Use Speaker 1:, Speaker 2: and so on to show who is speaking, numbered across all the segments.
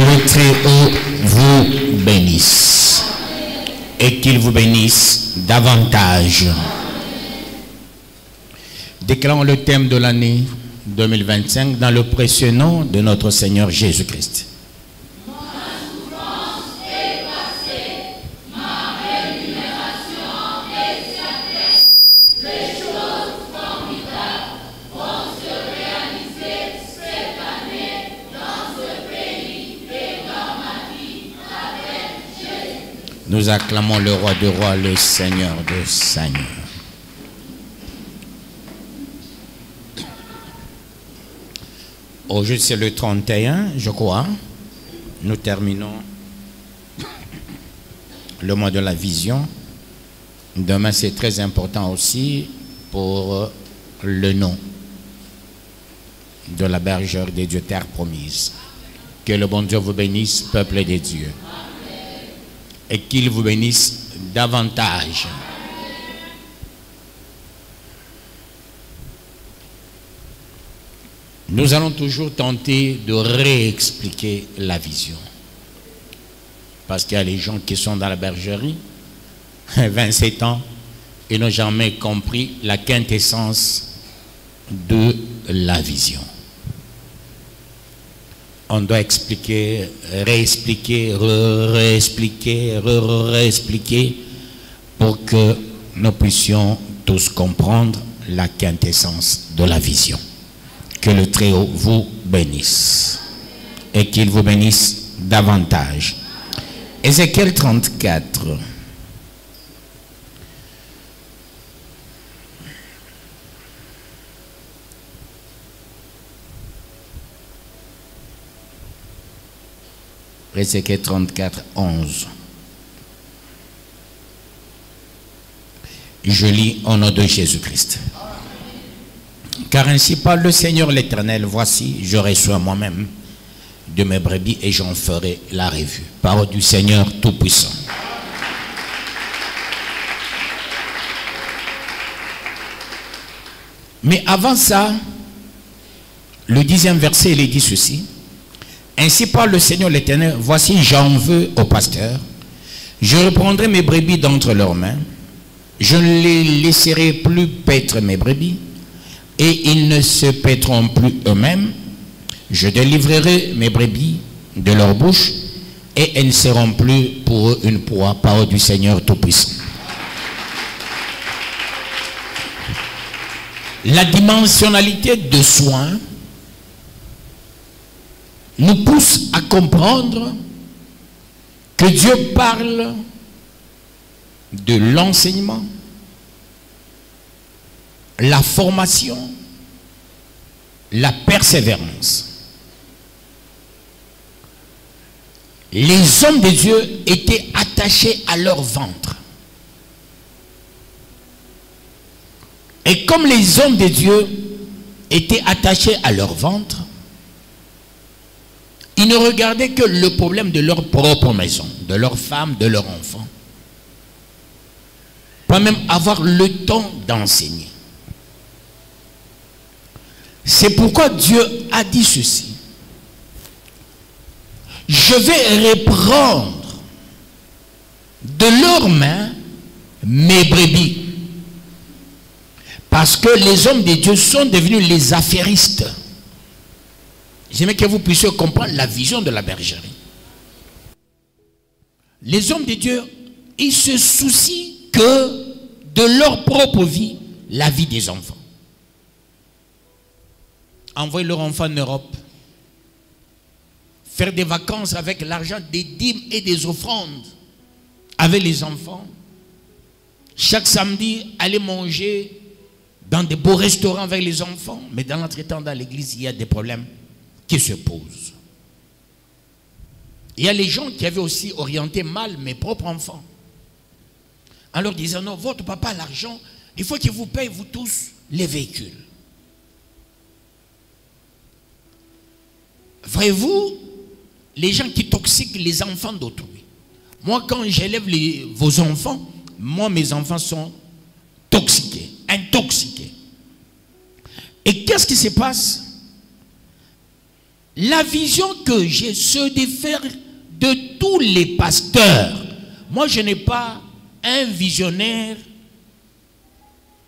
Speaker 1: le Très-Haut vous bénisse et qu'il vous bénisse davantage. Déclarons le thème de l'année 2025 dans le précieux nom de notre Seigneur Jésus-Christ. Nous acclamons le roi des rois, le Seigneur des seigneurs. Aujourd'hui, c'est le 31, je crois. Nous terminons le mois de la vision. Demain, c'est très important aussi pour le nom de la bergerie des dieux, terre promise. Que le bon Dieu vous bénisse, peuple des dieux. Et qu'il vous bénisse davantage. Nous allons toujours tenter de réexpliquer la vision. Parce qu'il y a les gens qui sont dans la bergerie, 27 ans, et n'ont jamais compris la quintessence de la vision. On doit expliquer, réexpliquer, réexpliquer, réexpliquer pour que nous puissions tous comprendre la quintessence de la vision. Que le Très-Haut vous bénisse et qu'il vous bénisse davantage. Ézéchiel 34. Ézéchiel 34, 11. Je lis au nom de Jésus-Christ. Car ainsi parle le Seigneur l'Éternel, voici, je reçois moi-même de mes brebis et j'en ferai la revue. Parole du Seigneur Tout-Puissant. Mais avant ça, le 10e verset, il dit ceci. Ainsi parle le Seigneur l'Éternel, voici j'en veux au pasteur, je reprendrai mes brebis d'entre leurs mains, je ne les laisserai plus paître mes brebis, et ils ne se paîtront plus eux-mêmes, je délivrerai mes brebis de leur bouche, et elles ne seront plus pour eux une proie, parole du Seigneur Tout-Puissant. La dimensionnalité de soin nous pousse à comprendre que Dieu parle de l'enseignement, la formation, la persévérance. Les hommes de Dieu étaient attachés à leur ventre. Et comme les hommes de Dieu étaient attachés à leur ventre, ils ne regardaient que le problème de leur propre maison, de leur femme, de leur enfant. Pas même avoir le temps d'enseigner. C'est pourquoi Dieu a dit ceci. Je vais reprendre de leurs mains mes brebis. Parce que les hommes de Dieu sont devenus les affairistes. J'aimerais que vous puissiez comprendre la vision de la bergerie. Les hommes de Dieu, ils se soucient que de leur propre vie, la vie des enfants. Envoyer leurs enfants en Europe, faire des vacances avec l'argent des dîmes et des offrandes avec les enfants. Chaque samedi, aller manger dans des beaux restaurants avec les enfants. Mais dans l'entretemps, dans l'église, il y a des problèmes qui se posent. Il y a les gens qui avaient aussi orienté mal mes propres enfants. En leur disant, non, votre papa a l'argent, il faut qu'il vous paye, vous tous, les véhicules. Voyez-vous, les gens qui toxiquent les enfants d'autrui. Moi, quand j'élève vos enfants, moi, mes enfants sont toxiqués, intoxiqués. Et qu'est-ce qui se passe? La vision que j'ai, c'est de faire de tous les pasteurs. Moi, je n'ai pas un visionnaire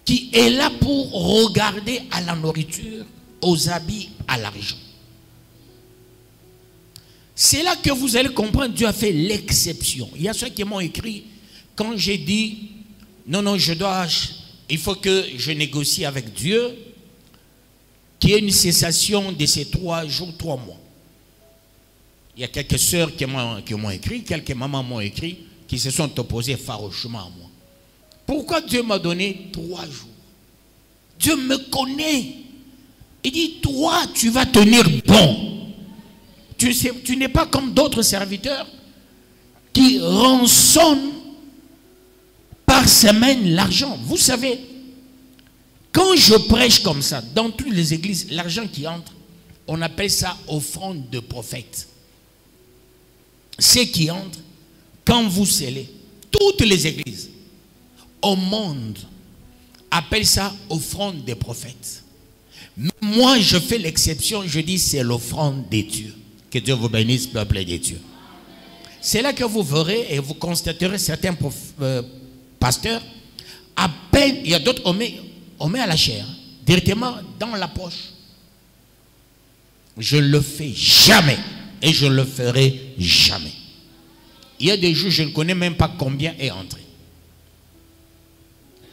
Speaker 1: qui est là pour regarder à la nourriture, aux habits, à l'argent. C'est là que vous allez comprendre, Dieu a fait l'exception. Il y a ceux qui m'ont écrit, quand j'ai dit, non, il faut que je négocie avec Dieu, qu'il y ait une cessation de ces 3 jours, 3 mois. Il y a quelques sœurs qui m'ont écrit, quelques mamans m'ont écrit, qui se sont opposées farouchement à moi. Pourquoi Dieu m'a donné 3 jours? Dieu me connaît. Il dit, toi, tu vas tenir bon. Tu n'es pas comme d'autres serviteurs qui rançonnent par semaine l'argent. Vous savez, quand je prêche comme ça, dans toutes les églises, l'argent qui entre, on appelle ça offrande de prophète. Ce qui entre, quand vous scellez, toutes les églises au monde appellent ça offrande des prophètes. Mais moi, je fais l'exception, je dis c'est l'offrande des dieux. Que Dieu vous bénisse, peuple de Dieu. C'est là que vous verrez et vous constaterez certains pasteurs, à peine, il y a d'autres, on met à la chair, directement dans la poche. Je ne le fais jamais et je ne le ferai jamais. Il y a des jours, je ne connais même pas combien est entré.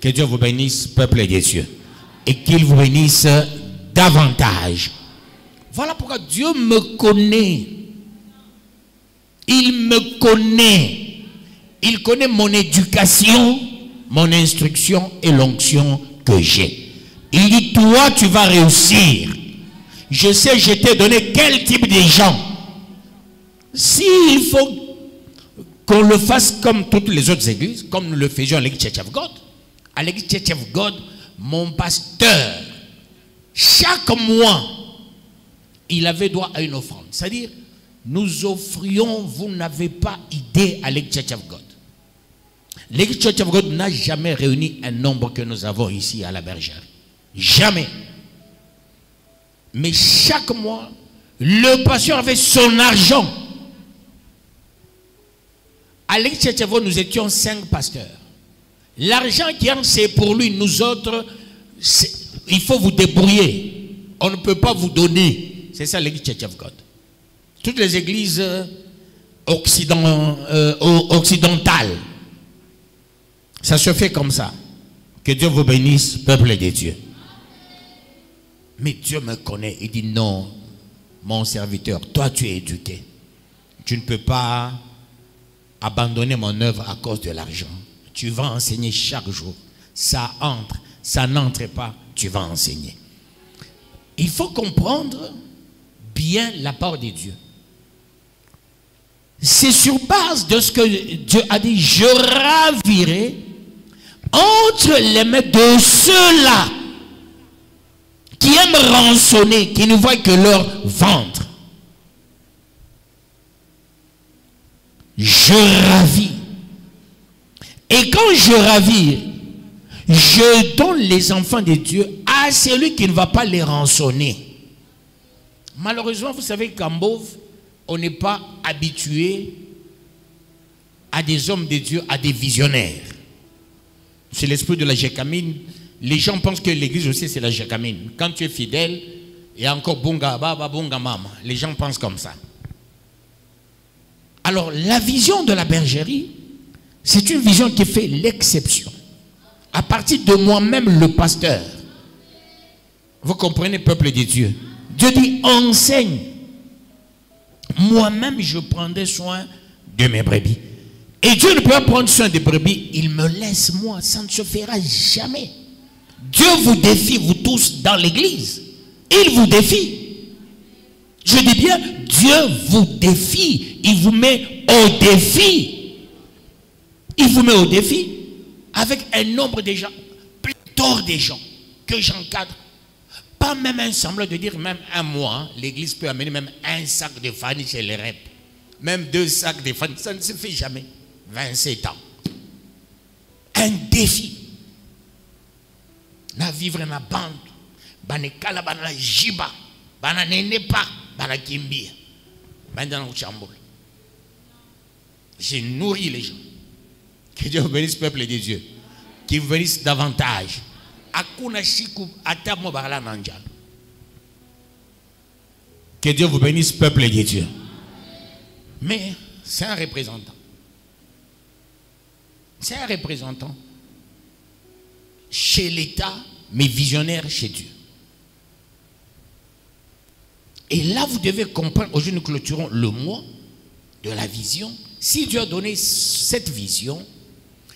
Speaker 1: Que Dieu vous bénisse, peuple de Dieu, et qu'il vous bénisse davantage. Voilà pourquoi Dieu me connaît. Il me connaît. Il connaît mon éducation, mon instruction et l'onction que j'ai. Il dit, toi, tu vas réussir. Je sais, je t'ai donné quel type de gens. S'il faut qu'on le fasse comme toutes les autres églises, comme nous le faisions à l'église Church of God. À l'église Church of God, mon pasteur, chaque mois, il avait droit à une offrande. C'est-à-dire, nous offrions, vous n'avez pas idée, à l'église Church of God. L'église Church of God n'a jamais réuni un nombre que nous avons ici à la bergerie. Jamais. Mais chaque mois, le pasteur avait son argent. À l'église Church of God, nous étions 5 pasteurs. L'argent qui entre, c'est pour lui. Nous autres, il faut vous débrouiller. On ne peut pas vous donner. C'est ça l'église Church of God. Toutes les églises occidentales, ça se fait comme ça. Que Dieu vous bénisse, peuple de Dieu. Mais Dieu me connaît. Il dit non, mon serviteur, toi tu es éduqué. Tu ne peux pas abandonner mon œuvre à cause de l'argent. Tu vas enseigner chaque jour. Ça entre, ça n'entre pas, tu vas enseigner. Il faut comprendre bien la part de Dieu. C'est sur base de ce que Dieu a dit, je ravirai entre les mains de ceux-là qui aiment rançonner, qui ne voient que leur ventre. Je ravis. Et quand je ravis, je donne les enfants de Dieu à celui qui ne va pas les rançonner. Malheureusement, vous savez qu'en Beauve, on n'est pas habitué à des hommes de Dieu, à des visionnaires. C'est l'esprit de la Jécamine. Les gens pensent que l'église aussi c'est la Jécamine. Quand tu es fidèle, il y a encore bonga baba, bonga mama. Les gens pensent comme ça. Alors la vision de la bergerie, c'est une vision qui fait l'exception. À partir de moi-même le pasteur. Vous comprenez, peuple de Dieu? Dieu dit enseigne. Moi-même je prendrai soin de mes brebis. Et Dieu ne peut pas prendre soin des brebis. Il me laisse moi. Ça ne se fera jamais. Dieu vous défie, vous tous, dans l'église. Il vous défie. Je dis bien, Dieu vous défie. Il vous met au défi. Il vous met au défi avec un nombre de gens, pléthore de gens que j'encadre. Pas même un semblant de dire, même un mois, l'église peut amener même un sac de farine chez les reps. Même 2 sacs de farine, ça ne se fait jamais. 27 ans. Un défi. Na vivre na bande. Bane kala bana jiba. Bana nene pa. Banakimbia. Maintenant, au chamboule. J'ai nourri les gens. Que Dieu vous bénisse, peuple de Dieu. Qu'il vous bénisse davantage. Akuna shiku atamo barala nanjal. Que Dieu vous bénisse, peuple de Dieu. Mais c'est un représentant. C'est un représentant chez l'État, mais visionnaire chez Dieu. Et là, vous devez comprendre, aujourd'hui nous clôturons le mois de la vision. Si Dieu a donné cette vision,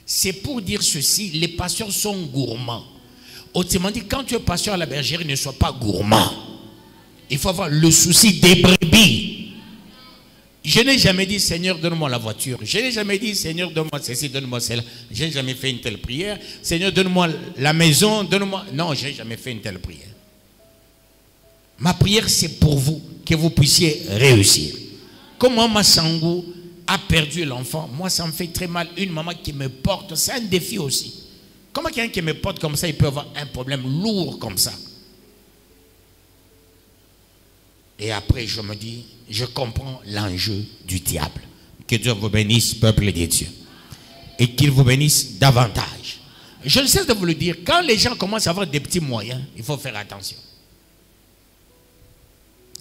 Speaker 1: c'est pour dire ceci, les pasteurs sont gourmands. Autrement dit, quand tu es pasteur à la bergerie, ne sois pas gourmand. Il faut avoir le souci des brebis. Je n'ai jamais dit, Seigneur, donne-moi la voiture. Je n'ai jamais dit, Seigneur, donne-moi ceci, donne-moi cela. Je n'ai jamais fait une telle prière. Seigneur, donne-moi la maison, donne-moi... Non, je n'ai jamais fait une telle prière. Ma prière, c'est pour vous, que vous puissiez réussir. Comme Maman Sangou a perdu l'enfant, moi, ça me fait très mal. Une maman qui me porte, c'est un défi aussi. Comment quelqu'un qui me porte comme ça, il peut avoir un problème lourd comme ça? Et après, je me dis, je comprends l'enjeu du diable. Que Dieu vous bénisse, peuple de Dieu. Et qu'il vous bénisse davantage. Je ne cesse de vous le dire, quand les gens commencent à avoir des petits moyens, il faut faire attention.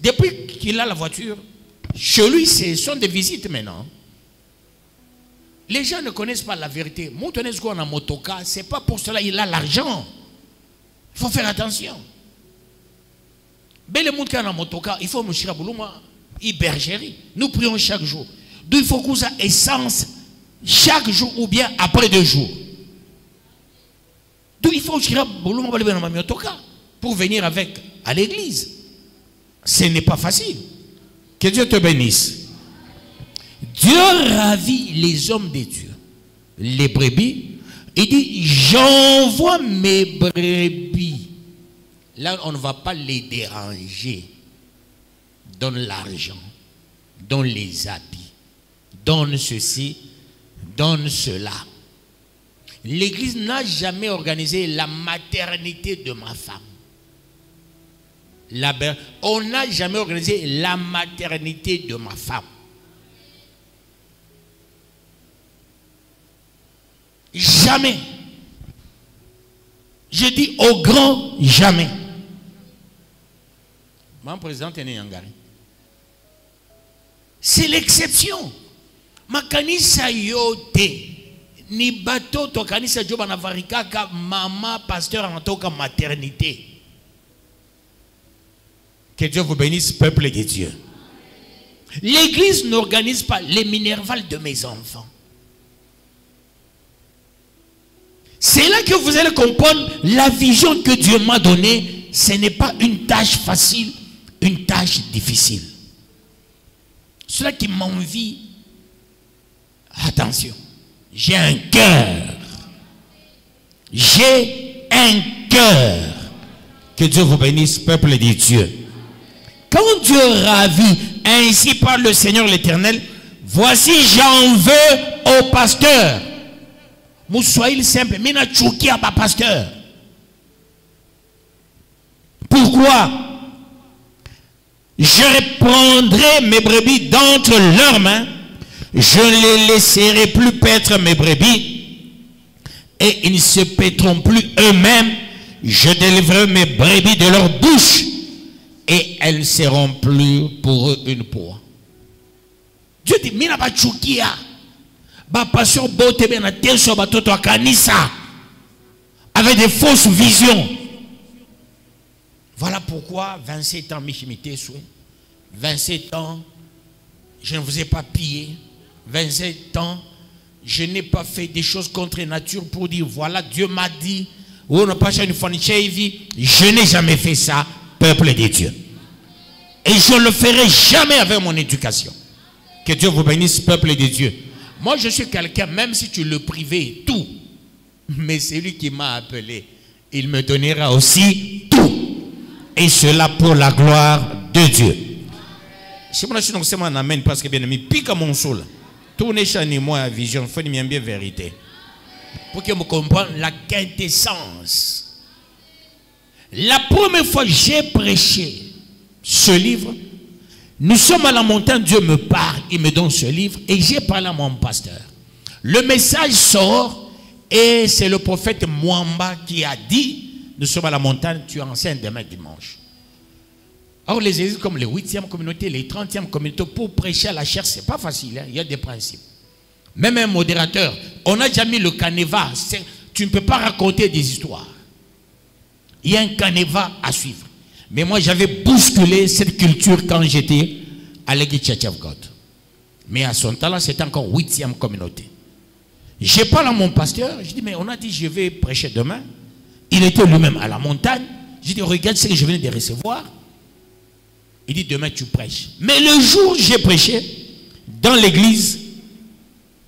Speaker 1: Depuis qu'il a la voiture, chez lui, ce sont des visites maintenant. Les gens ne connaissent pas la vérité. Moutonesco en motoka, c'est pas pour cela qu'il a l'argent. Il faut faire attention. Belle Moutka en motoka, il faut me chirer boulouma, bergerie. Nous prions chaque jour. Donc il faut qu'on ait essence chaque jour ou bien après 2 jours. Donc il faut chirer boulouma motoka pour venir avec à l'église. Ce n'est pas facile. Que Dieu te bénisse. Dieu ravit les hommes de Dieu, les brebis. Il dit, j'envoie mes brebis. Là, on ne va pas les déranger. Donne l'argent, donne les habits, donne ceci, donne cela. L'église n'a jamais organisé la maternité de ma femme. On n'a jamais organisé la maternité de ma femme. Jamais. Je dis au grand jamais. Mon président est Yangari. C'est l'exception. Ma kanisa yote ni bateau to kanisa joba na varikaka maman pasteur en tant que maternité. Que Dieu vous bénisse, peuple de Dieu. L'église n'organise pas les minervales de mes enfants. C'est là que vous allez comprendre la vision que Dieu m'a donnée. Ce n'est pas une tâche facile, une tâche difficile. Cela qui m'envie, attention, j'ai un cœur. J'ai un cœur. Que Dieu vous bénisse, peuple de Dieu. Quand Dieu ravit, ainsi parle le Seigneur l'Éternel, voici j'en veux au pasteur. Moussoïl simple, mais n'a chouki à ma pasteur. Pourquoi? Je reprendrai mes brebis d'entre leurs mains, je ne les laisserai plus paître mes brebis, et ils ne se paîtront plus eux-mêmes, je délivrerai mes brebis de leur bouche, et elles ne seront plus pour eux une proie. Dieu dit, mina ba chukia, ba passion bote bena tenso ba toto akanisa, avec des fausses visions. Voilà pourquoi 27 ans Michimité souhait, 27 ans, je ne vous ai pas pillé, 27 ans, je n'ai pas fait des choses contre nature pour dire, voilà, Dieu m'a dit, je n'ai jamais fait ça, peuple de Dieu. Et je ne le ferai jamais avec mon éducation. Que Dieu vous bénisse, peuple de Dieu. Moi, je suis quelqu'un, même si tu le privais et tout, mais c'est lui qui m'a appelé. Il me donnera aussi tout. Et cela pour la gloire de Dieu. Si moi, je suis un amen, parce que bien aimé, pique à mon soul. Tournez chez moi à vision, il faut bien vérité. Pour que vous compreniez la quintessence. La première fois que j'ai prêché ce livre, Nous sommes à la montagne, Dieu me parle, il me donne ce livre et j'ai parlé à mon pasteur. Le message sort et c'est le prophète Mwamba qui a dit, nous sommes à la montagne, tu enseignes demain dimanche. Or les églises comme les 8e communautés, les 30e communautés, pour prêcher à la chair, c'est pas facile, hein? Il y a des principes. Même un modérateur, on a déjà mis le canevas, tu ne peux pas raconter des histoires. Il y a un canevas à suivre. Mais moi, j'avais bousculé cette culture quand j'étais à l'église Church of God. Mais à son temps-là, c'était encore 8e communauté. J'ai parlé à mon pasteur, je dis, mais on a dit, je vais prêcher demain. Il était lui-même à la montagne. Je dis, regarde ce que je venais de recevoir. Il dit, demain tu prêches. Mais le jour où j'ai prêché, dans l'église,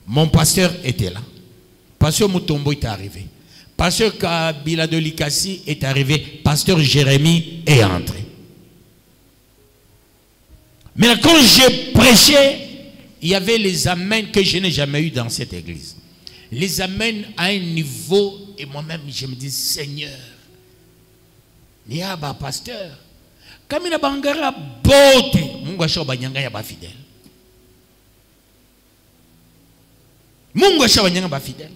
Speaker 1: mon pasteur était là. Pasteur Mutombo est arrivé. Pasteur Kabila de Likasi est arrivé. Pasteur Jérémie est entré. Mais quand j'ai prêché, il y avait les amens que je n'ai jamais eu dans cette église. Les amens à un niveau, et moi-même je me dis, Seigneur, il y a un pasteur. Comme il y a bangara bote, mungu shaba nyanga ya ba fidèle. Mungu shaba nyanga ba fidèle.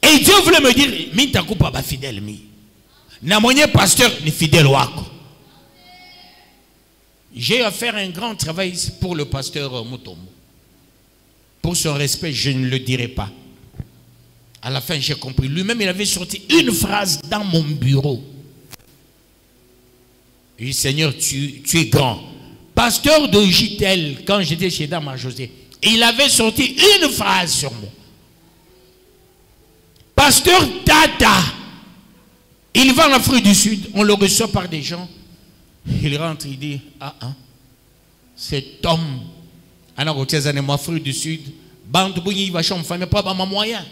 Speaker 1: Et Dieu voulait me dire, mi takupa ba fidèle mi. Na monye pasteur ni fidèle wako. J'ai à faire un grand travail pour le pasteur Mutombo. Pour son respect, je ne le dirai pas. À la fin, j'ai compris. Lui-même, il avait sorti une phrase dans mon bureau. Il dit, Seigneur, tu es grand. Pasteur de Gitel, quand j'étais chez Dama José, il avait sorti une phrase sur moi. Pasteur Tata, il va en Afrique du Sud, on le reçoit par des gens. Il rentre, il dit, cet homme, en Afrique du Sud, il va changer famille, pas ma moyen.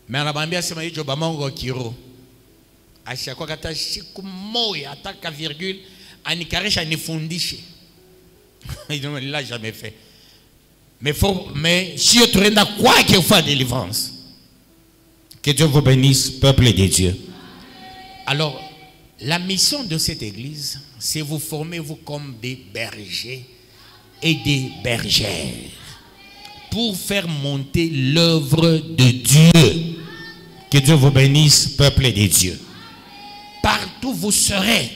Speaker 1: Mais en Abambia, c'est ma Bamango Kiro. À chaque fois que tu as attaque à virgule, il ne l'a jamais fait. Mais si tu es dans quoi qu'il faut délivrance, que Dieu vous bénisse, peuple de Dieu. Alors, la mission de cette église, c'est vous former vous comme des bergers et des bergères pour faire monter l'œuvre de Dieu. Que Dieu vous bénisse, peuple de Dieu. Partout vous serez.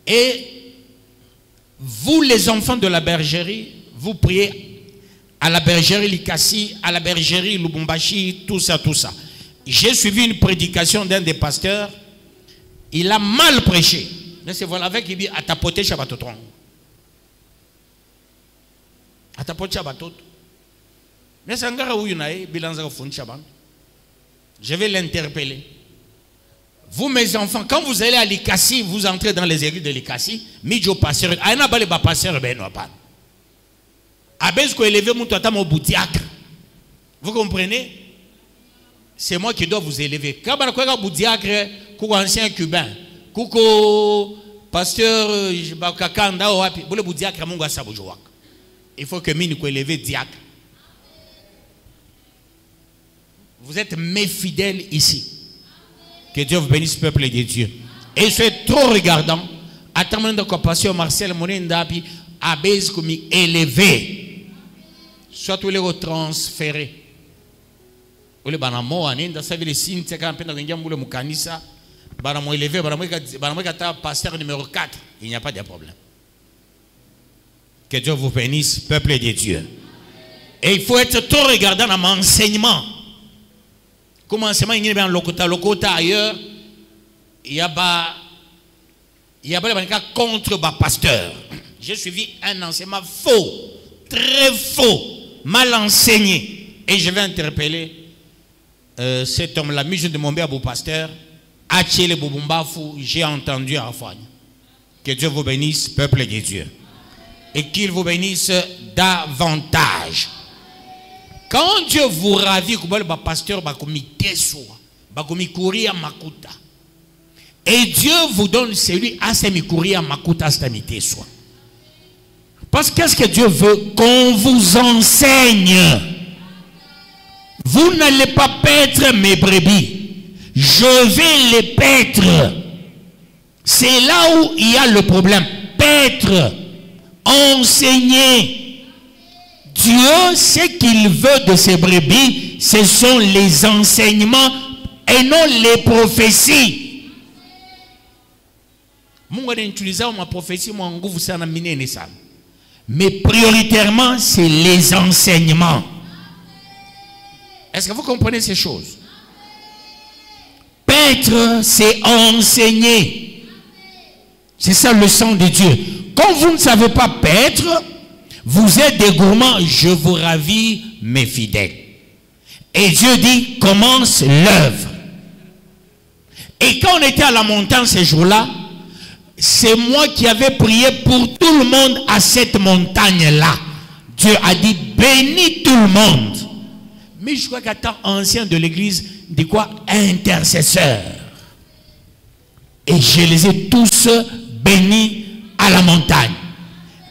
Speaker 1: Et vous les enfants de la bergerie, vous priez à la bergerie Likasi, à la bergerie Lubumbashi, tout ça, tout ça. J'ai suivi une prédication d'un des pasteurs. Il a mal prêché. C'est voilà avec il dit à tapoter Shabatotron. À tapoter Shabatot. Mais c'est un où il y a bilanza fond Shaban. Je vais l'interpeller. Vous, mes enfants, quand vous allez à Likasi, vous entrez dans les églises de Likasi, Midjo pasteur, Aina Bale ba pasteur ben pas. Abesko élevé mon tata mon boudiacre. Vous comprenez? C'est moi qui dois vous élever. Quand on a un boudiacre, coucou ancien cubain, coucou pasteur Bakakanda, vous le boudiacre mon gars saboujoak. Il faut que mine ko élevé diacre. Vous êtes mes fidèles ici. Que Dieu vous bénisse, peuple de Dieu. Et soyez trop regardant. Attendez de compassion, Marcel Moninda, puis Abez comme élevé. Soit tous les retransférés. Ou les banamo, aninda, ça veut dire signes, c'est quand on a un mukanisa, banamo élevé, banamo pasteur numéro 4. Il n'y a pas de problème. Que Dieu vous bénisse, peuple de Dieu. Et il faut être trop regardant dans mon enseignement. Commencement, il y a un lokota ailleurs, il y a pas contre le pasteur. J'ai suivi un enseignement faux, très faux, mal enseigné. Et je vais interpeller cet homme-là, je demandais à mon pasteur, Achele Bobumbafu, j'ai entendu à Fagne. Que Dieu vous bénisse, peuple de Dieu. Et qu'il vous bénisse davantage. Quand Dieu vous ravit, le pasteur va courir makuta. Et Dieu vous donne celui à courir makuta stamité soit. Parce qu'est-ce que Dieu veut? Qu'on vous enseigne. Vous n'allez pas paître mes brebis. Je vais les paître. C'est là où il y a le problème. Paître, enseigner. Dieu, ce qu'il veut de ses brebis, ce sont les enseignements et non les prophéties. Mais prioritairement, c'est les enseignements. Est-ce que vous comprenez ces choses? Paître, c'est enseigner. C'est ça le sang de Dieu. Quand vous ne savez pas paître, vous êtes des gourmands, je vous ravis, mes fidèles. Et Dieu dit, commence l'œuvre. Et quand on était à la montagne ces jours-là, c'est moi qui avais prié pour tout le monde à cette montagne-là. Dieu a dit, bénis tout le monde. Mais je crois qu'à temps ancien de l'église, dit quoi? Intercesseur. Et je les ai tous bénis à la montagne.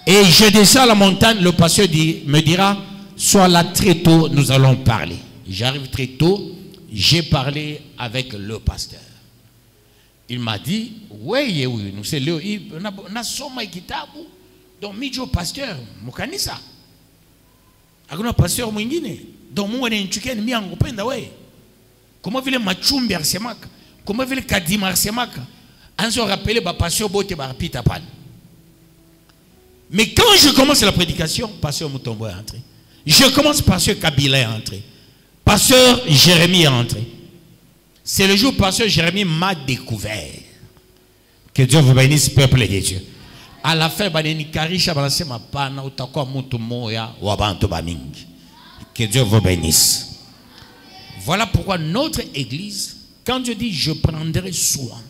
Speaker 1: Et je descends à la montagne, le pasteur me dira, sois là très tôt, nous allons parler. J'arrive très tôt, j'ai parlé avec le pasteur. Il m'a dit, oui, nous c'est le, on a soma kitabu, donc mijo pasteur, mukanisa. Aguna pasteur mwingine, donc moi ni nchukeni mi angopenda we. Comment vile machumbi arsemaka, comment vile kadima arsemaka, anso rappeler ba pasteur bote ba rapita pan. Mais quand je commence la prédication, pasteur Mutombo est entré. Je commence, pasteur Kabila est entré. Pasteur Jérémie est entré. C'est le jour où pasteur Jérémie m'a découvert. Que Dieu vous bénisse, peuple de Dieu. À la fin, que Dieu vous bénisse. Voilà pourquoi notre église, quand Dieu dit je prendrai soin,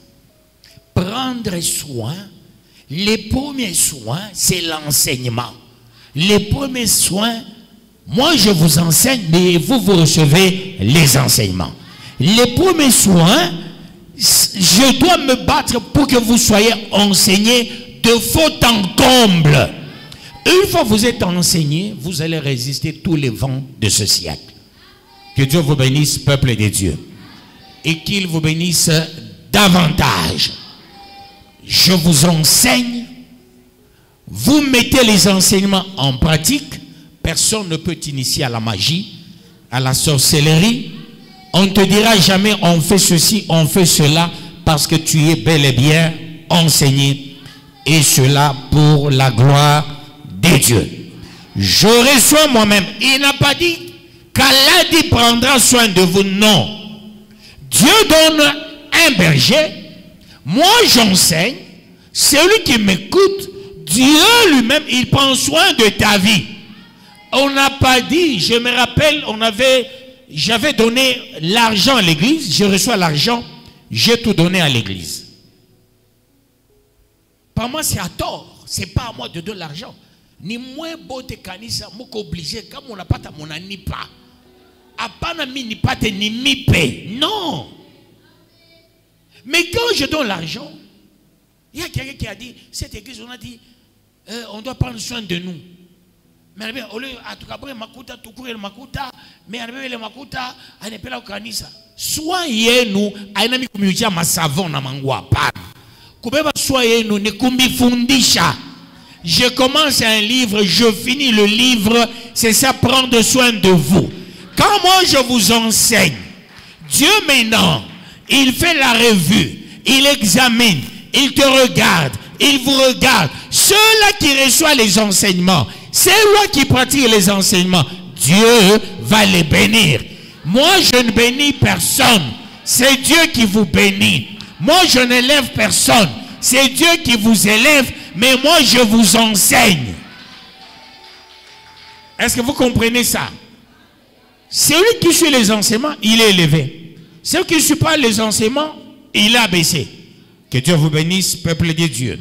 Speaker 1: prendre soin, les premiers soins, c'est l'enseignement. Les premiers soins, moi je vous enseigne, mais vous recevez les enseignements. Les premiers soins, je dois me battre pour que vous soyez enseignés de faute en comble. Une fois que vous êtes enseignés, vous allez résister tous les vents de ce siècle. Que Dieu vous bénisse, peuple de Dieu. Et qu'il vous bénisse davantage. Je vous enseigne. Vous mettez les enseignements en pratique. Personne ne peut t'initier à la magie, à la sorcellerie. On ne te dira jamais on fait ceci, on fait cela, parce que tu es bel et bien enseigné. Et cela pour la gloire de Dieu. Je reçois moi-même. Il n'a pas dit qu'Allah dit prendra soin de vous. Non. Dieu donne un berger. Moi j'enseigne. Celui qui m'écoute, Dieu lui-même, il prend soin de ta vie. On n'a pas dit, je me rappelle, j'avais donné l'argent à l'église, je reçois l'argent, j'ai tout donné à l'église. Par moi, c'est à tort. C'est pas à moi de donner l'argent. Ni moi, bote kanisa, moi obligé, comme on n'a pas ta mon ni pas. Apana mi ni pas te ni mi paye. Non. Mais quand je donne l'argent, il y a quelqu'un qui a dit, cette église, on a dit, on doit prendre soin de nous. Mais au lieu de makuta, tout courir le makuta, mais le makuta, on n'est pas là au kanisa. Soyez-nous, aina mi kumujia ma savon na mangwa pa. Kubeba soyez-nous, ne kumbi fundisha. Je commence un livre, je finis le livre, c'est ça, prendre soin de vous. Quand moi je vous enseigne, Dieu maintenant, il fait la revue, il examine, il te regarde, il vous regarde. Ceux-là qui reçoivent les enseignements, ceux-là qui pratiquent les enseignements, Dieu va les bénir. Moi, je ne bénis personne. C'est Dieu qui vous bénit. Moi, je n'élève personne. C'est Dieu qui vous élève, mais moi, je vous enseigne. Est-ce que vous comprenez ça? Celui qui suit les enseignements, il est élevé. Celui qui ne suit pas les enseignements, il est abaissé. Que Dieu vous bénisse, peuple de Dieu.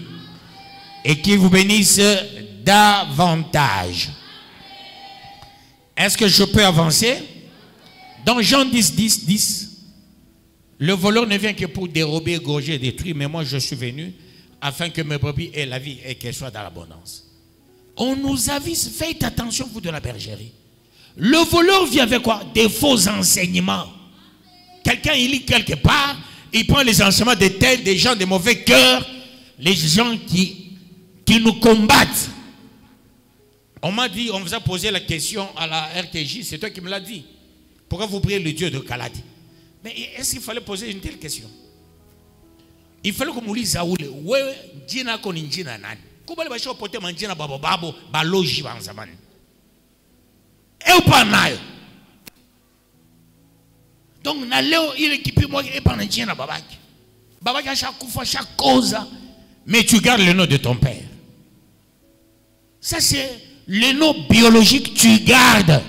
Speaker 1: Et qu'il vous bénisse davantage. Est-ce que je peux avancer? Dans Jean 10, 10, 10, le voleur ne vient que pour dérober, égorger, détruire, mais moi je suis venu afin que mes brebis aient la vie et qu'elles soient dans l'abondance. On nous avise, faites attention vous de la bergerie. Le voleur vient avec quoi? Des faux enseignements. Quelqu'un il lit quelque part, Il prend les enseignements de tels, des gens de mauvais cœur, les gens qui nous combattent. On m'a dit, on vous a posé la question à la RTJ, c'est toi qui me l'as dit. Pourquoi vous priez le Dieu de Kaladi? Mais est-ce qu'il fallait poser une telle question? Il fallait que nous disions, ouais, Djina Konindjina Nan. Comment les bachos portent Mandjina Babo Babo, Baloji Banzaman? Et ou pas naï? Donc, il équipe moi et pas Mandjina Babak. Babak à chaque fois, chaque cause, mais tu gardes le nom de ton père. Ça, c'est le nom biologique, tu gardes.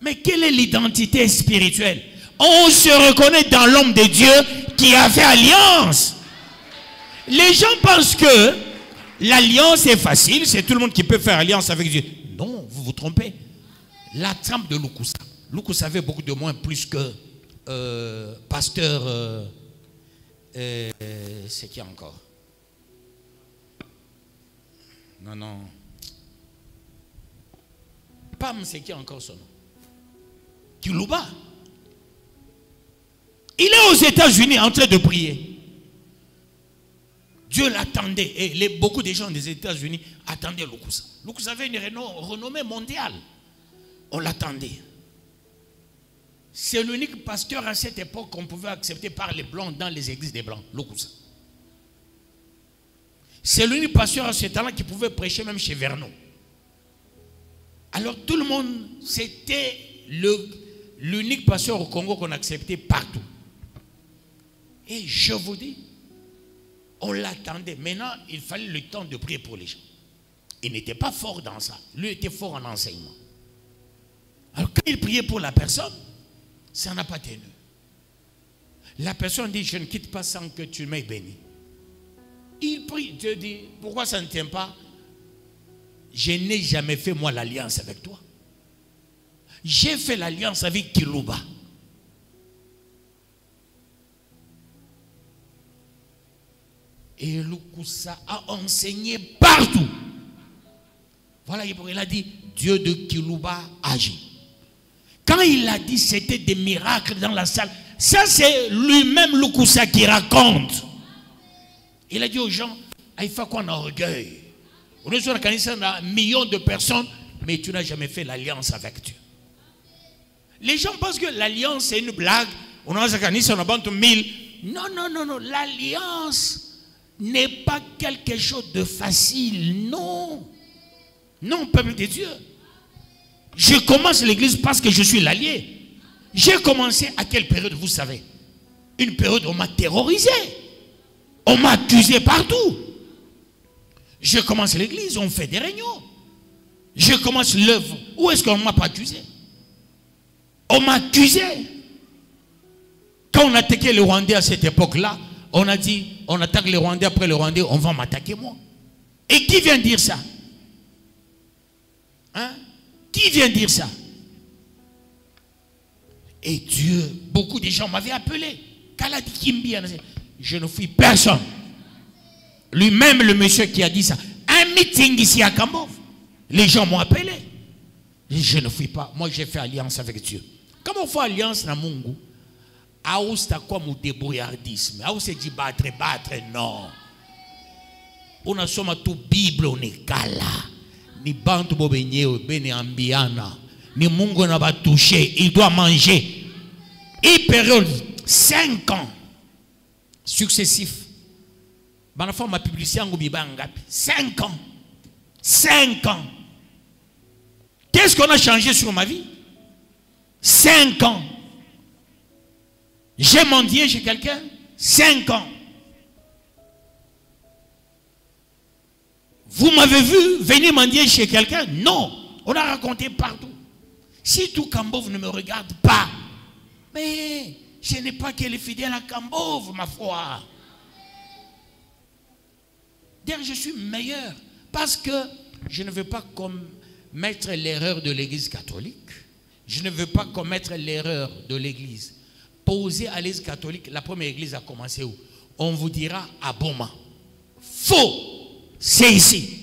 Speaker 1: Mais quelle est l'identité spirituelle? On se reconnaît dans l'homme de Dieu qui a fait alliance. Les gens pensent que l'alliance est facile, c'est tout le monde qui peut faire alliance avec Dieu. Non, vous vous trompez. La trempe de Lukusa. Lukusa avait beaucoup de moins plus que pasteur. C'est qui encore? Non. Pam, c'est qui encore son nom? Kilouba. Il est aux États-Unis en train de prier. Dieu l'attendait. Et beaucoup de gens des États-Unis attendaient Lukusa. Lukusa avait une renommée mondiale. On l'attendait. C'est l'unique pasteur à cette époque qu'on pouvait accepter par les Blancs dans les églises des Blancs. Lukusa. C'est l'unique pasteur à ce temps-là qui pouvait prêcher même chez Vernon. Alors tout le monde, c'était l'unique pasteur au Congo qu'on acceptait partout. Et je vous dis, on l'attendait. Maintenant, il fallait le temps de prier pour les gens. Il n'était pas fort dans ça. Lui était fort en enseignement. Alors quand il priait pour la personne, ça n'a pas tenu. La personne dit, je ne quitte pas sans que tu m'aies béni. Il prie, Dieu dit, pourquoi ça ne tient pas? Je n'ai jamais fait moi l'alliance avec toi. J'ai fait l'alliance avec Kilouba. Et Lukusa a enseigné partout. Voilà, il a dit, Dieu de Kilouba agit. Quand il a dit, c'était des miracles dans la salle. Ça, c'est lui-même Lukusa qui raconte. Il a dit aux gens, il faut qu'on ait orgueil. On est sur la canisa, on a millions de personnes, mais tu n'as jamais fait l'alliance avec Dieu. Les gens pensent que l'alliance, c'est une blague. On a la canisa, on a bantu 1000. Non. L'alliance n'est pas quelque chose de facile. Non, peuple de Dieu. Je commence l'église parce que je suis l'allié. J'ai commencé à quelle période, vous savez? Une période où on m'a terrorisé. On m'a accusé partout. Je commence l'église, on fait des réunions. Je commence l'œuvre. Où est-ce qu'on ne m'a pas accusé? On m'a accusé. Quand on attaquait les Rwandais à cette époque-là, on a dit, on attaque les Rwandais, après les Rwandais, on va m'attaquer moi. Et qui vient dire ça? Hein? Qui vient dire ça? Et Dieu, beaucoup de gens m'avaient appelé. Kaladi Kimbi, je ne fuis personne. Lui-même, le monsieur qui a dit ça. Un meeting ici à Kambov. Les gens m'ont appelé. Je ne fuis pas. Moi, j'ai fait alliance avec Dieu. Comment on fait alliance dans Mungu? C'est quoi mon débrouillardisme? C'est dit battre, non. On a somme tout Bible, on est kala. Ni bantu bobenye, bene ambiana. Ni Mungu n'a pas touché. Il doit manger. Et période 5 ans successifs. Ma femme m'a publié en 5 ans. 5 ans. Qu'est-ce qu'on a changé sur ma vie? 5 ans. J'ai mendié chez quelqu'un? 5 ans. Vous m'avez vu venir mendier chez quelqu'un? Non. On a raconté partout. Si tout Kambov ne me regarde pas, mais je n'ai pas qu'elle est fidèle à Kambov, ma foi. D'ailleurs, je suis meilleur parce que je ne veux pas commettre l'erreur de l'Église catholique. Je ne veux pas commettre l'erreur de l'Église. Posée à l'Église catholique, la première Église a commencé où? On vous dira à Boma. Faux. C'est ici.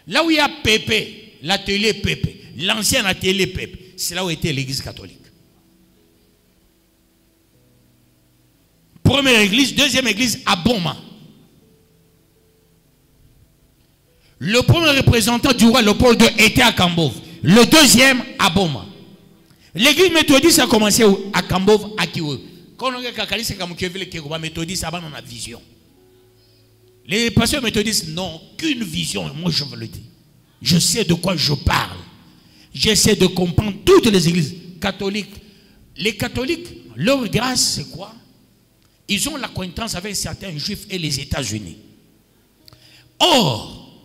Speaker 1: Là où il y a Pépé, l'atelier Pépé, l'ancien atelier Pépé, c'est là où était l'Église catholique. première église, deuxième église à Boma. Le premier représentant du roi Léopold II était à Kambov. Le deuxième à Boma. L'église méthodiste a commencé à Kambov, à Kiwe. Quand on a calculé comme le méthodiste, avant on a vision. Les pasteurs méthodistes n'ont qu'une vision. Moi je vous le dis. Je sais de quoi je parle. J'essaie de comprendre toutes les églises catholiques. Les catholiques, leur grâce c'est quoi? Ils ont l'acquaintance avec certains juifs et les États-Unis. Or,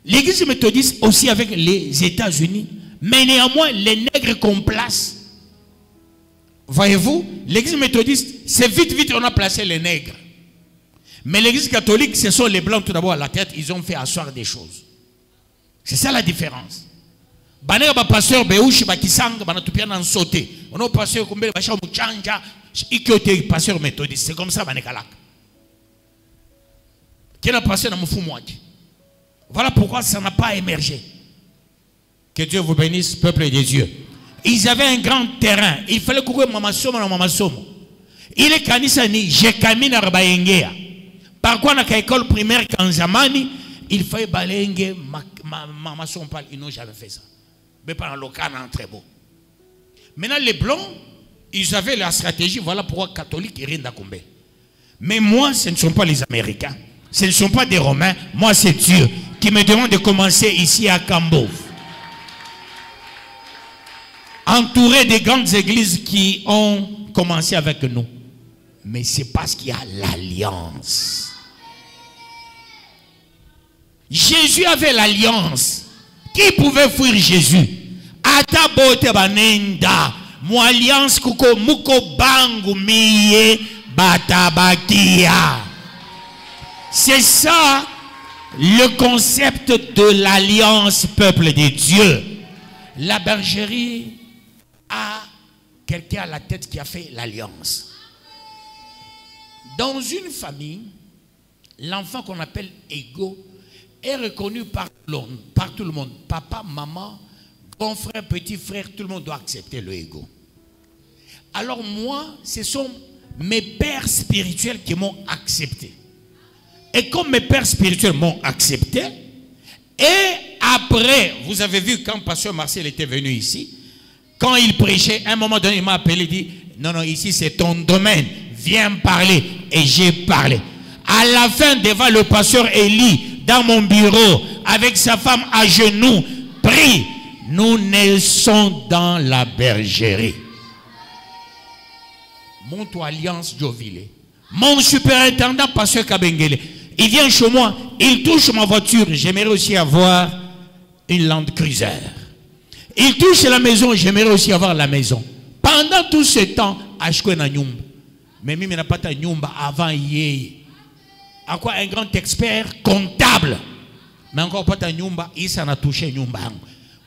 Speaker 1: l'église méthodiste aussi avec les États-Unis, mais néanmoins les nègres qu'on place. Voyez-vous, l'église méthodiste, c'est vite on a placé les nègres. Mais l'église catholique, ce sont les blancs tout d'abord à la tête, ils ont fait asseoir des choses. C'est ça la différence. Banega ba pasteur Beushi ba Kisanga ba natupia na sauté. On a pasteur Kumbele ba cha muchanja ikiote pasteur méthodiste. C'est comme ça banekalaka. Qui a passé dans mon fou moi. Voilà pourquoi ça n'a pas émergé. Que Dieu vous bénisse, peuple de Dieu. Ils avaient un grand terrain. Il fallait courir Mama Somo. Il est kanisani, j'ai camine à Rabayengea. Par quoi, dans l'école primaire Kanzamani, il fallait balayer Mama Somo. Ils n'ont jamais fait ça. Mais par le local, très beau. Maintenant, les blancs, ils avaient la stratégie. Voilà pourquoi catholiques et rien d'Akombe. Mais moi, ce ne sont pas les Américains. Ce ne sont pas des Romains. Moi, c'est Dieu qui me demande de commencer ici à Kambov. Entouré des grandes églises qui ont commencé avec nous. Mais c'est parce qu'il y a l'alliance. Jésus avait l'alliance. Qui pouvait fuir Jésus? Ata bote banenda. Mo alliance kuko muko bangu miye batabakia. C'est ça le concept de l'alliance peuple de Dieu. La bergerie a quelqu'un à la tête qui a fait l'alliance. Dans une famille, l'enfant qu'on appelle égaux est reconnu par tout le monde. Papa, maman, grand frère, petit frère, tout le monde doit accepter le égaux. Alors moi, ce sont mes pères spirituels qui m'ont accepté. Et comme mes pères spirituels m'ont accepté, et après, vous avez vu quand Pasteur Marcel était venu ici, quand il prêchait, à un moment donné, il m'a appelé, il dit, non, ici c'est ton domaine, viens parler. Et j'ai parlé. À la fin, devant le pasteur Élie, dans mon bureau, avec sa femme à genoux, prie, nous naissons dans la bergerie. Mon alliance Jovile. Mon superintendant, pasteur Kabengele, il vient chez moi, il touche ma voiture. J'aimerais aussi avoir une Land Cruiser. Il touche la maison, j'aimerais aussi avoir la maison. Pendant tout ce temps, acheté na nyumba. Mais il n'a pas ta nyumba avant hier. À quoi un grand expert comptable. Mais encore pas ta nyumba, il s'en a touché nyumba.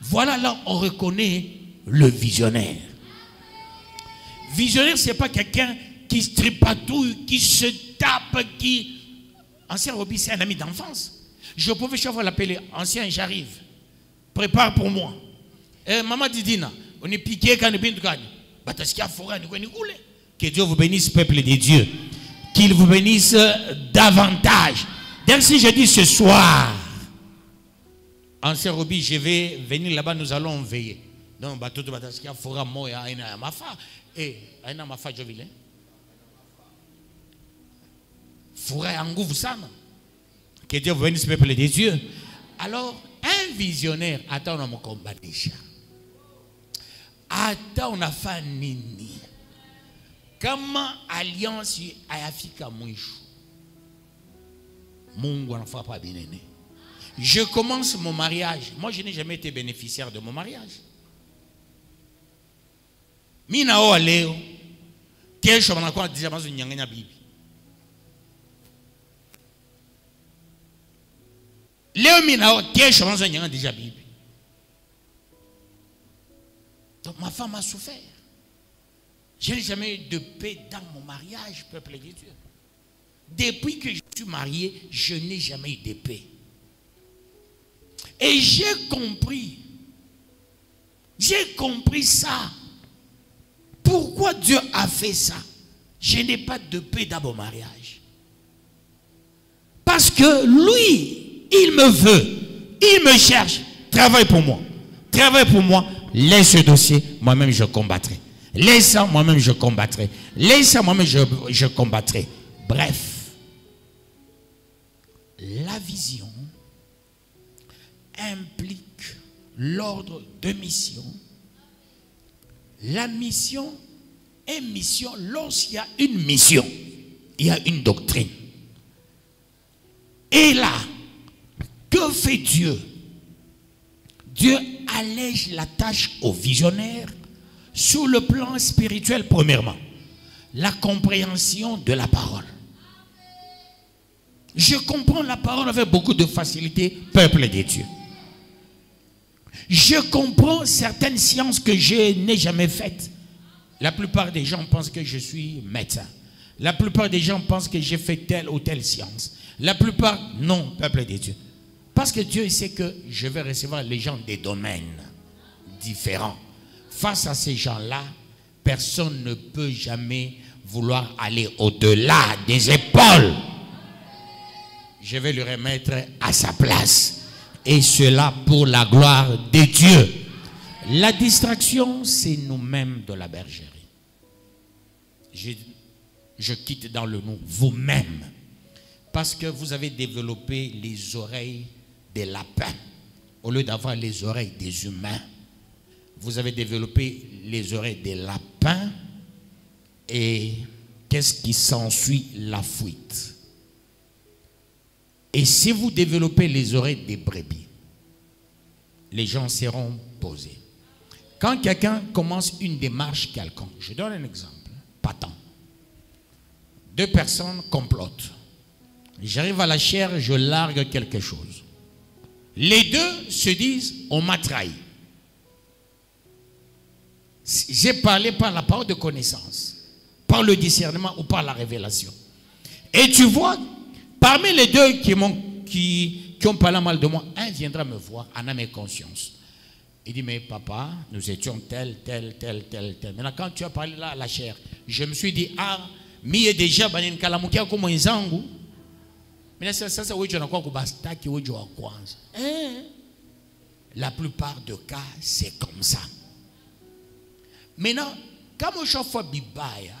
Speaker 1: Voilà là on reconnaît le visionnaire. Visionnaire, ce n'est pas quelqu'un qui se tripatouille, qui se tape, qui... Ancien Roby, c'est un ami d'enfance. Je pouvais chaque fois l'appeler, ancien, j'arrive. Prépare pour moi. Maman Didina, on est piqué quand on est bien de gagne. Que Dieu vous bénisse, peuple de Dieu. Qu'il vous bénisse davantage. Donc si je dis ce soir, ancien Roby, je vais venir là-bas, nous allons veiller. Donc, tout le monde fera moi et ma femme. Et ma femme, je vais. Fourait en goût sana. Que Dieu vous bénisse, peuple de Dieu. Alors, un visionnaire, attends, on a mon combat déjà. Attends, on a fait nini. Comment alliance à Afrika mouichou? Mungu on ne pas bien. Je commence mon mariage. Moi, je n'ai jamais été bénéficiaire de mon mariage. Mina o leo. Kesho manakuwa déjà mazu nyanganya bibi. Léo Minao, kesho mazu nyanganya déjà bibi. Donc ma femme a souffert. Je n'ai jamais eu de paix dans mon mariage, peuple de Dieu. Depuis que je suis marié, je n'ai jamais eu de paix. Et j'ai compris ça. Pourquoi Dieu a fait ça? Je n'ai pas de paix dans mon mariage. Parce que lui, il me veut, il me cherche. Travaille pour moi. Travaille pour moi. Laisse ce dossier, moi-même je combattrai. Laisse ça, moi-même je combattrai. Laisse ça, moi-même je combattrai. Bref, la vision implique l'ordre de mission. La mission est mission lorsqu'il y a une mission, il y a une doctrine. Et là, que fait Dieu? Dieu allège la tâche aux visionnaires sur le plan spirituel, premièrement. La compréhension de la parole. Je comprends la parole avec beaucoup de facilité, peuple de Dieu. Je comprends certaines sciences que je n'ai jamais faites. La plupart des gens pensent que je suis médecin. La plupart des gens pensent que j'ai fait telle ou telle science. La plupart, non, peuple de Dieu. Parce que Dieu sait que je vais recevoir les gens des domaines différents. Face à ces gens-là, personne ne peut jamais vouloir aller au-delà des épaules. Je vais le remettre à sa place. Et cela pour la gloire de Dieu. La distraction, c'est nous-mêmes de la bergerie. Je quitte dans le nous, vous-même. Parce que vous avez développé les oreilles des lapins. Au lieu d'avoir les oreilles des humains, vous avez développé les oreilles des lapins. Et qu'est-ce qui s'ensuit? La fuite. Et si vous développez les oreilles des brebis, les gens seront posés. Quand quelqu'un commence une démarche quelconque, je donne un exemple, patent. Deux personnes complotent. J'arrive à la chaire, je largue quelque chose. Les deux se disent, on m'a trahi. J'ai parlé par la parole de connaissance, par le discernement ou par la révélation. Et tu vois, parmi les deux qui ont parlé mal de moi, un viendra me voir en âme et conscience. Il dit, mais papa, nous étions tel. Maintenant, quand tu as parlé là à la chair, je me suis dit, ah, mi est déjà banin kalamukia comme un zangu. Mais ça, la plupart des cas, c'est comme ça. Maintenant, quand je fais bibaya,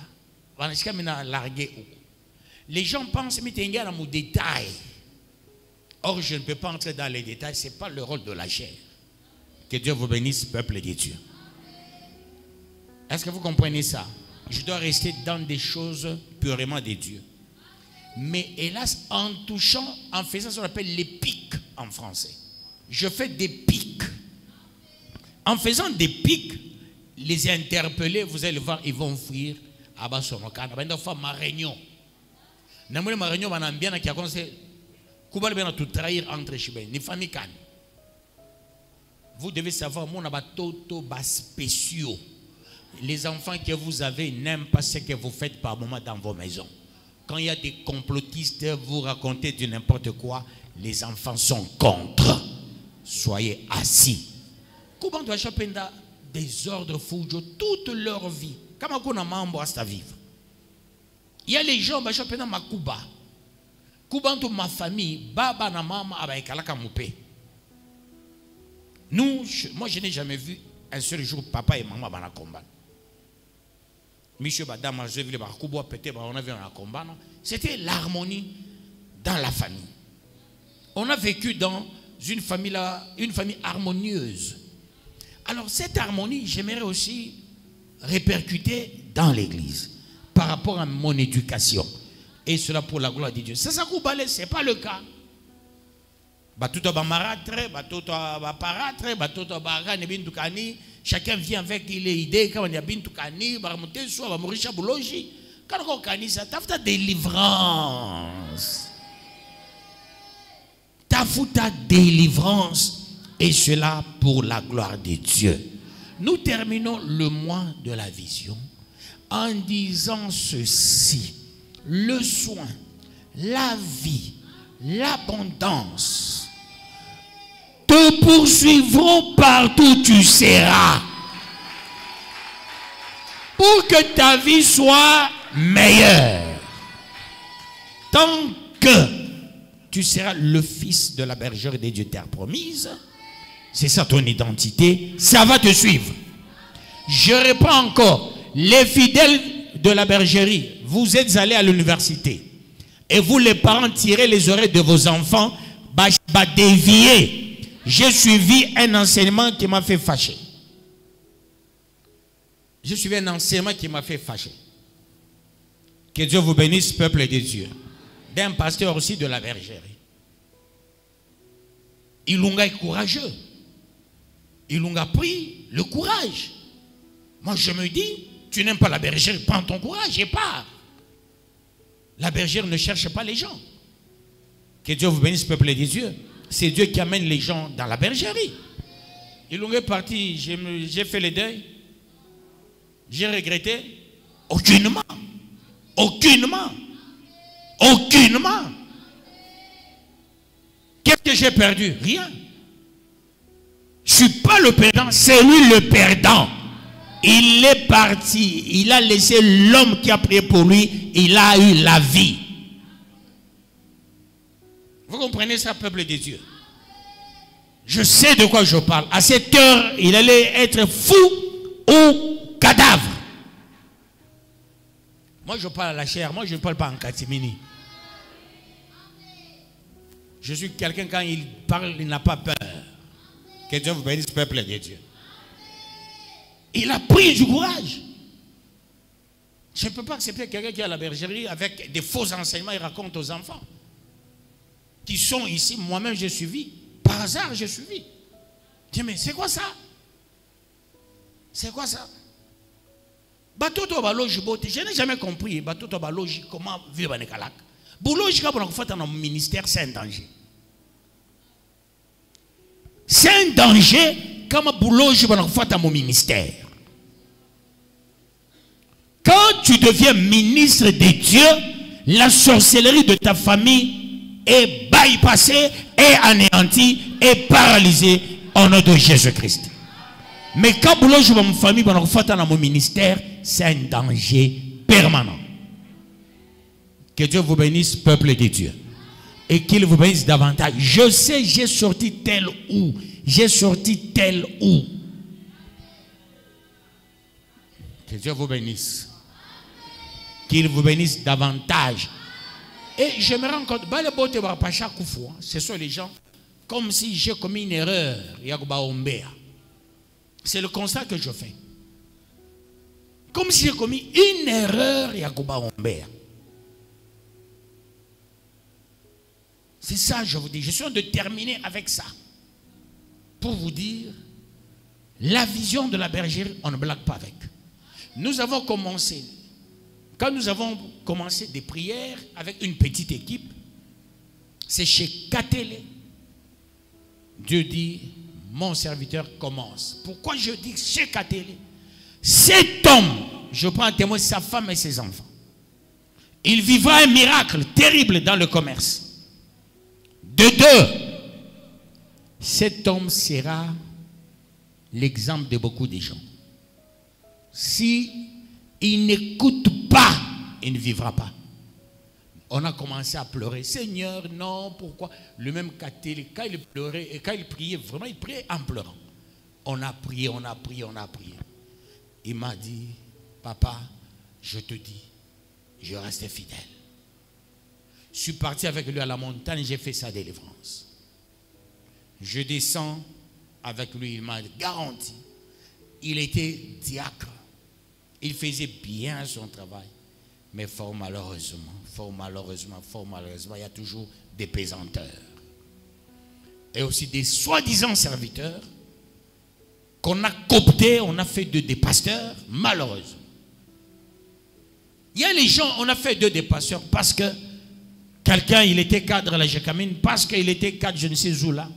Speaker 1: les gens pensent que dans mon détail. Or, je ne peux pas entrer dans les détails. Ce n'est pas le rôle de la chair. Que Dieu vous bénisse, peuple de Dieu. Est-ce que vous comprenez ça? Je dois rester dans des choses purement de Dieu. Mais hélas, en touchant, en faisant ce qu'on appelle les pics en français. Je fais des pics. En faisant des pics, les interpeller, vous allez voir, ils vont fuir. Ma réunion. Ma réunion, tout trahir entre les familles. Vous devez savoir, mon abatoto bas spéciaux. Les enfants que vous avez n'aiment pas ce que vous faites par moment dans vos maisons. Quand il y a des complotistes, vous racontez du n'importe quoi, les enfants sont contre. Soyez assis. Comment doit choper des ordres fous toute leur vie? Comment on a membre à vivre? Il y a les gens qui choper dans ma Cuba. Cuba, ma famille, baba na mama abaïkalaka moupé. Nous, moi je n'ai jamais vu un seul jour papa et maman dans la combat. Monsieur Badama, je vais peut-être on a vu un combat. C'était l'harmonie dans la famille. On a vécu dans une famille harmonieuse. Alors cette harmonie, j'aimerais aussi répercuter dans l'église par rapport à mon éducation. Et cela pour la gloire de Dieu. Ça, ce n'est pas le cas. Chacun vient avec les idées. Quand on a bintu kani, baramonte soit bamorisha boulogi. Quand on kani ça, t'as délivrance. T'as délivrance. Et cela pour la gloire de Dieu. Nous terminons le mois de la vision en disant ceci. Le soin, la vie, l'abondance te poursuivront partout où tu seras. Pour que ta vie soit meilleur. Tant que tu seras le fils de la bergerie des dieux terre promise, c'est ça ton identité, ça va te suivre. Je réponds encore, les fidèles de la bergerie, vous êtes allés à l'université et vous les parents tirez les oreilles de vos enfants, bah dévier. J'ai suivi un enseignement qui m'a fait fâcher. J'ai suivi un enseignement qui m'a fait fâcher. Que Dieu vous bénisse, peuple de Dieu. D'un pasteur aussi de la bergerie. Ilunga est courageux. Ilunga a pris le courage. Moi je me dis, tu n'aimes pas la bergerie, prends ton courage et pars. La bergère ne cherche pas les gens. Que Dieu vous bénisse, peuple de Dieu. C'est Dieu qui amène les gens dans la bergerie. Ilunga est parti, j'ai fait le deuil. J'ai regretté. Aucunement. Aucunement. Aucunement. Qu'est-ce que j'ai perdu? Rien. Je ne suis pas le perdant, c'est lui le perdant. Il est parti, il a laissé l'homme qui a prié pour lui, il a eu la vie. Vous comprenez ça, peuple de Dieu? Je sais de quoi je parle. À cette heure, il allait être fou ou cadavre. Moi, je parle à la chair, moi, je ne parle pas en catimini. Je suis quelqu'un, quand il parle, il n'a pas peur. Que Dieu vous bénisse, peuple de Dieu. Il a pris du courage. Je ne peux pas accepter quelqu'un qui est à la bergerie avec des faux enseignements et raconte aux enfants. Qui sont ici, moi-même j'ai suivi. Par hasard, j'ai suivi. Je dis, mais c'est quoi ça? C'est quoi ça? Je n'ai jamais compris. Comment vivre dans Kalak. Dans le ministère, c'est un danger. C'est un danger comme dans mon ministère. Quand tu deviens ministre de Dieu, la sorcellerie de ta famille est bypassée, est anéantie, est paralysée au nom de Jésus-Christ. Mais quand je dans ma famille, dans mon ministère, c'est un danger permanent. Que Dieu vous bénisse, peuple de Dieu. Et qu'il vous bénisse davantage. Je sais, j'ai sorti tel ou. J'ai sorti tel ou. Que Dieu vous bénisse. Qu'il vous bénisse davantage. Et je me rends compte, ce sont les gens comme si j'ai commis une erreur. C'est le constat que je fais. Comme si j'ai commis une erreur. C'est ça, je vous dis. Je suis en train de terminer avec ça. Pour vous dire, la vision de la bergerie, on ne blague pas avec. Nous avons commencé, quand nous avons commencé des prières avec une petite équipe, c'est chez Katélé. Dieu dit, mon serviteur commence. Pourquoi je dis chez Katélé? Cet homme, je prends un témoin, sa femme et ses enfants. Il vivra un miracle terrible dans le commerce. De deux, cet homme sera l'exemple de beaucoup de gens. Si il n'écoute pas, il ne vivra pas. On a commencé à pleurer. Seigneur, non, pourquoi? Le même Katélé, quand il pleurait, et quand il priait, vraiment, il priait en pleurant. On a prié, on a prié, on a prié. Il m'a dit, papa, je te dis, je reste fidèle. Je suis parti avec lui à la montagne, j'ai fait sa délivrance. Je descends avec lui, il m'a garanti. Il était diacre. Il faisait bien son travail. Mais fort malheureusement, il y a toujours des pesanteurs. Et aussi des soi-disant serviteurs qu'on a cooptés, on a fait des pasteurs, malheureusement. Il y a les gens, on a fait des pasteurs parce que quelqu'un, il était cadre à la Jacamine, parce qu'il était cadre, je ne sais où là.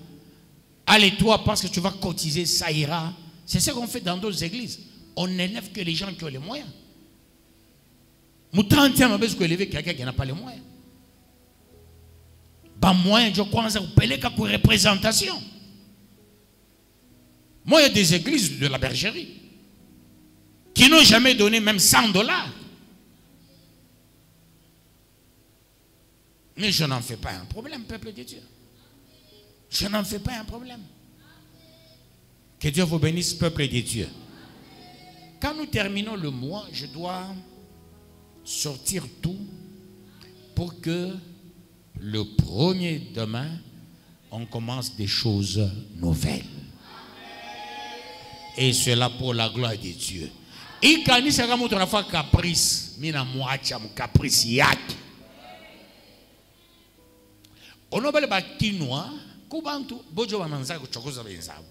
Speaker 1: Allez-toi, parce que tu vas cotiser, ça ira. C'est ce qu'on fait dans d'autres églises. On n'élève que les gens qui ont les moyens. Moutan tient à élever quelqu'un qui n'a pas les moyens. Pas moyen, je crois, ça vous paye pour représentation. Moi, il y a des églises de la bergerie qui n'ont jamais donné même $100. Mais je n'en fais pas un problème, peuple de Dieu. Je n'en fais pas un problème. Que Dieu vous bénisse, peuple de Dieu. Quand nous terminons le mois, je dois sortir tout pour que le premier demain, on commence des choses nouvelles. Et cela pour la gloire de Dieu. Et quand il s'agit de caprice, mina moacha caprice yak. On a pas quinoa, kubantu bojo bananza kuchokoza benzabo.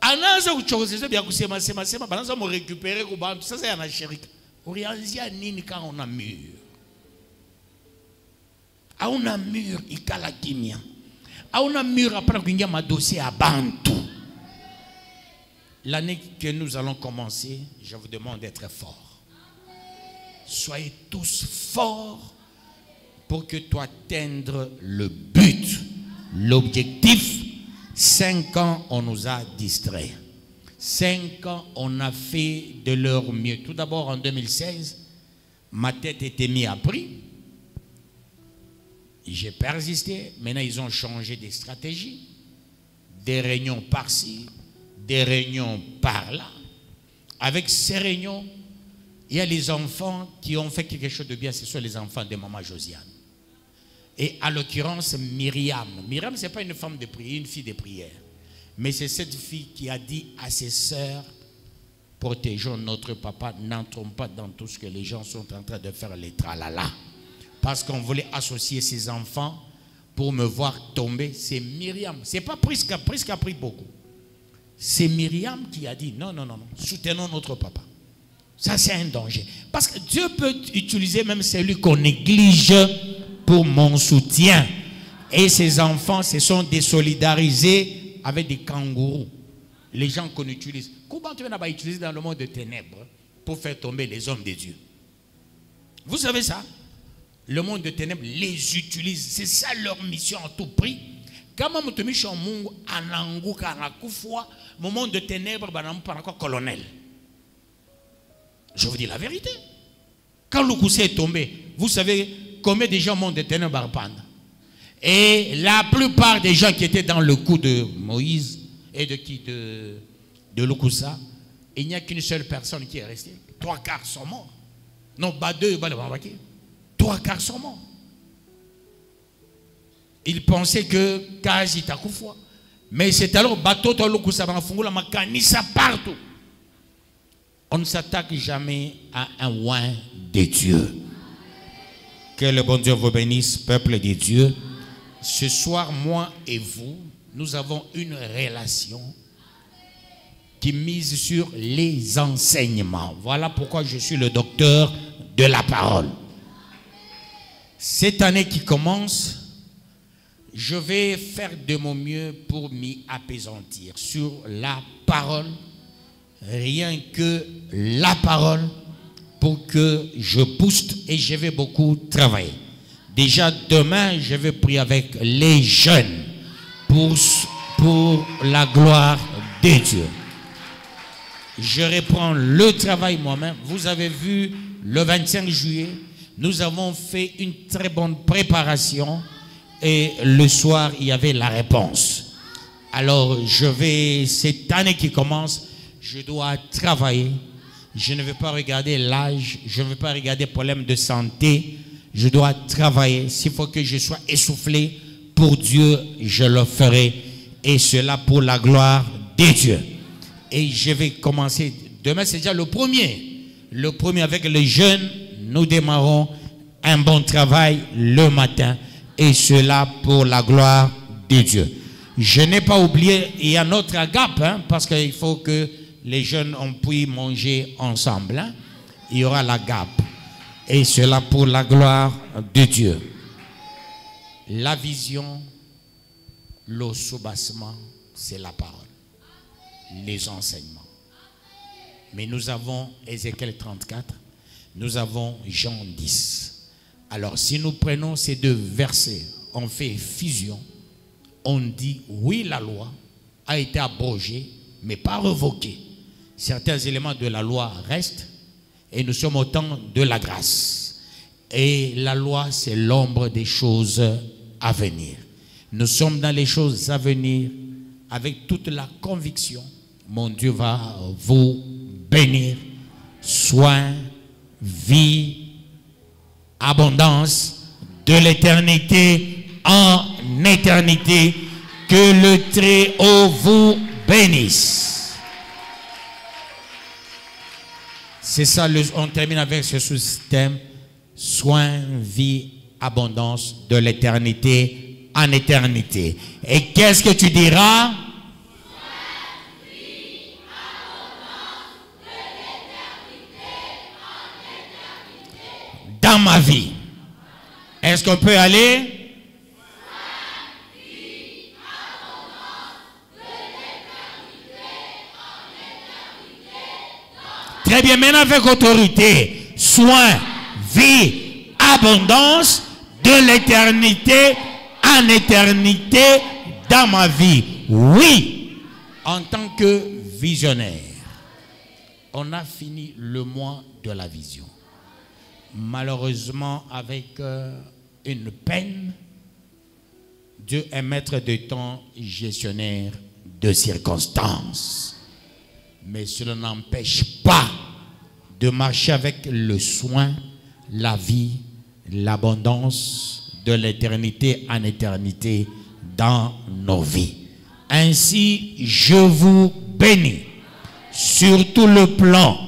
Speaker 1: Anaza kuchokoza bien kusema sema bananza mo récupérer kubantu ça c'est un shirika. Orianzia nini quand on a mur. A on a mur ikala kimia. A on a mur après kuingia ma dossier à bantu. L'année que nous allons commencer, je vous demande d'être forts. Soyez tous forts pour que tu atteignes le but, l'objectif. 5 ans, on nous a distraits. 5 ans, on a fait de leur mieux. Tout d'abord, en 2016, ma tête était mise à prix. J'ai persisté. Maintenant, ils ont changé des stratégies. Des réunions par-ci, des réunions par-là. Avec ces réunions, il y a les enfants qui ont fait quelque chose de bien. Ce sont les enfants de maman Josiane. Et à l'occurrence, Myriam. Myriam, ce n'est pas une femme de prière, une fille de prière. Mais c'est cette fille qui a dit à ses sœurs, protégeons notre papa, n'entrons pas dans tout ce que les gens sont en train de faire, les tralala. Parce qu'on voulait associer ses enfants pour me voir tomber. C'est Myriam. Ce n'est pas Prisca qui a pris beaucoup. C'est Myriam qui a dit, non, soutenons notre papa. Ça, c'est un danger. Parce que Dieu peut utiliser même celui qu'on néglige pour mon soutien. Et ces enfants se sont désolidarisés avec des kangourous. Les gens qu'on utilise. Comment tu vas utiliser dans le monde de ténèbres pour faire tomber les hommes de Dieu? Vous savez ça? Le monde de ténèbres les utilise. C'est ça leur mission à tout prix. Quand je suis mis en monde mon monde de ténèbres, je colonel. Je vous dis la vérité. Quand le coussin est tombé, vous savez combien de gens au monde de ténèbres pendant. Et la plupart des gens qui étaient dans le coup de Moïse et de qui de Lukusa, il n'y a qu'une seule personne qui est restée. 3/4 sont morts. Non, pas 2, pas le 3/4 sont morts. Ils pensaient que Kazi Takoufwa. Mais c'est alors bateau de Lukusa dans la makanisa partout. On ne s'attaque jamais à un oin de Dieu. Que le bon Dieu vous bénisse, peuple de Dieu. Ce soir, moi et vous, nous avons une relation qui mise sur les enseignements. Voilà pourquoi je suis le docteur de la parole. Cette année qui commence, je vais faire de mon mieux pour m'y apaisantir sur la parole, rien que la parole, pour que je booste et je vais beaucoup travailler. Déjà demain, je vais prier avec les jeunes pour la gloire de Dieu. Je reprends le travail moi-même. Vous avez vu, le 25 juillet, nous avons fait une très bonne préparation et le soir, il y avait la réponse. Alors, cette année qui commence, je dois travailler. Je ne vais pas regarder l'âge, je ne vais pas regarder les problèmes de santé. Je dois travailler. S'il faut que je sois essoufflé pour Dieu, je le ferai. Et cela pour la gloire de Dieu. Et je vais commencer. Demain, c'est déjà le premier. Le premier avec les jeunes, nous démarrons un bon travail le matin. Et cela pour la gloire de Dieu. Je n'ai pas oublié, il y a notre agape, parce qu'il faut que les jeunes puissent manger ensemble. Il y aura l'agape. Et cela pour la gloire de Dieu. La vision, le soubassement, c'est la parole. Les enseignements. Mais nous avons Ézéchiel 34, nous avons Jean 10. Alors si nous prenons ces deux versets, on fait fusion, on dit oui, la loi a été abrogée, mais pas revoquée. Certains éléments de la loi restent et nous sommes au temps de la grâce. Et la loi, c'est l'ombre des choses à venir. Nous sommes dans les choses à venir avec toute la conviction. Mon Dieu va vous bénir. Soin, vie, abondance de l'éternité en éternité. Que le Très-Haut vous bénisse. C'est ça, on termine avec ce sous-système. Soin, vie, abondance de l'éternité en éternité. Et qu'est-ce que tu diras? Soin, vie, abondance de l'éternité en éternité. Dans ma vie. Est-ce qu'on peut aller? Très bien, maintenant avec autorité, soin, vie, abondance de l'éternité en éternité dans ma vie. Oui, en tant que visionnaire, on a fini le mois de la vision. Malheureusement, avec une peine, Dieu est maître de temps, gestionnaire de circonstances. Mais cela n'empêche pas de marcher avec le soin, la vie, l'abondance de l'éternité en éternité dans nos vies. Ainsi, je vous bénis sur tout le plan.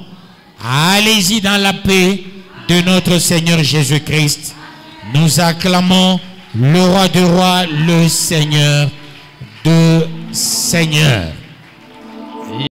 Speaker 1: Allez-y dans la paix de notre Seigneur Jésus-Christ. Nous acclamons le roi de rois, le Seigneur de seigneurs.